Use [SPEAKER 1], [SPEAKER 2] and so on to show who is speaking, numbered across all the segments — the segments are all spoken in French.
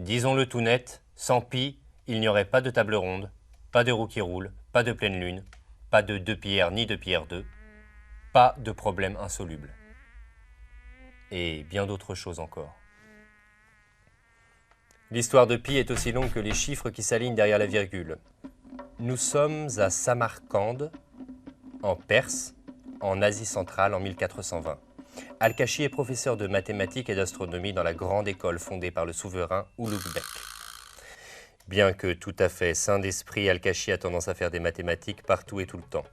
[SPEAKER 1] Disons-le tout net, sans pi, il n'y aurait pas de table ronde, pas de roue qui roule, pas de pleine lune, pas de 2πr ni 2πr2, pas de problème insoluble. Et bien d'autres choses encore. L'histoire de pi est aussi longue que les chiffres qui s'alignent derrière la virgule. Nous sommes à Samarcande, en Perse, en Asie centrale en 1420. Al-Kashi est professeur de mathématiques et d'astronomie dans la grande école fondée par le souverain Ulugh Bek. Bien que tout à fait sain d'esprit, Al-Kashi a tendance à faire des mathématiques partout et tout le temps.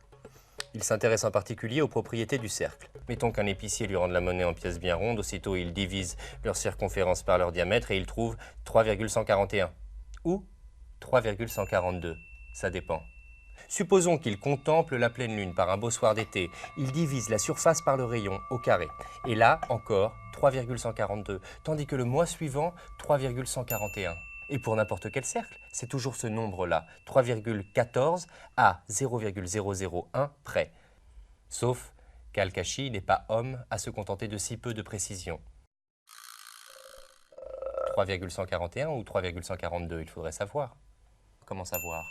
[SPEAKER 1] Il s'intéresse en particulier aux propriétés du cercle. Mettons qu'un épicier lui rende la monnaie en pièces bien rondes, aussitôt il divise leur circonférence par leur diamètre et il trouve 3,141 ou 3,142, ça dépend. Supposons qu'il contemple la pleine lune par un beau soir d'été, il divise la surface par le rayon au carré, et là encore 3,142, tandis que le mois suivant 3,141. Et pour n'importe quel cercle, c'est toujours ce nombre-là, 3,14 à 0,001 près. Sauf qu'Al-Kashi n'est pas homme à se contenter de si peu de précision. 3,141 ou 3,142, il faudrait savoir. Comment savoir?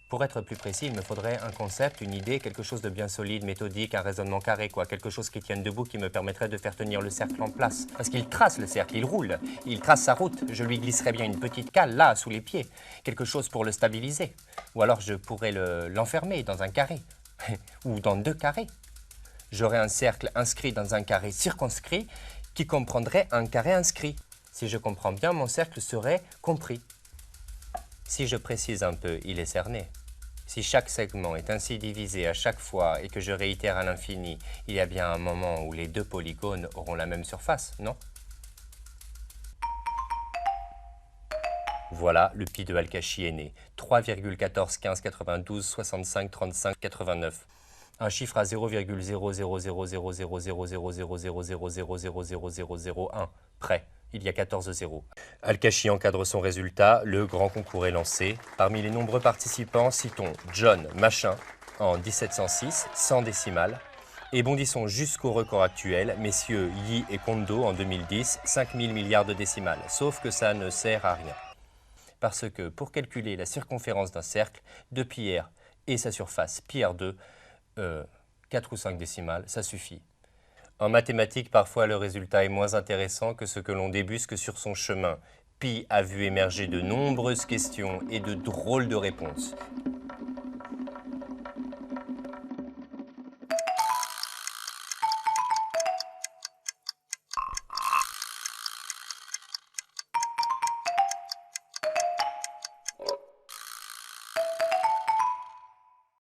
[SPEAKER 1] Pour être plus précis, il me faudrait un concept, une idée, quelque chose de bien solide, méthodique, un raisonnement carré, quoi. Quelque chose qui tienne debout, qui me permettrait de faire tenir le cercle en place. Parce qu'il trace le cercle, il roule, il trace sa route. Je lui glisserais bien une petite cale, là, sous les pieds. Quelque chose pour le stabiliser. Ou alors je pourrais l'enfermer dans un carré. Ou dans 2 carrés. J'aurais un cercle inscrit dans un carré circonscrit qui comprendrait un carré inscrit. Si je comprends bien, mon cercle serait compris. Si je précise un peu, il est cerné. Si chaque segment est ainsi divisé à chaque fois et que je réitère à l'infini, il y a bien un moment où les 2 polygones auront la même surface, non? Voilà, le pi de Al-Kashi est né. 3,14, 15, 92, 65, 35, 89. Un chiffre à 0,0000000000000000001 près. Il y a 14 zéros. Al-Kashi encadre son résultat, le grand concours est lancé. Parmi les nombreux participants, citons John Machin en 1706, 100 décimales, et bondissons jusqu'au record actuel, messieurs Yi et Kondo en 2010, 5000 milliards de décimales, sauf que ça ne sert à rien. Parce que pour calculer la circonférence d'un cercle, 2πr et sa surface πr2, 4 ou 5 décimales, ça suffit. En mathématiques, parfois, le résultat est moins intéressant que ce que l'on débusque sur son chemin. Pi a vu émerger de nombreuses questions et de drôles de réponses.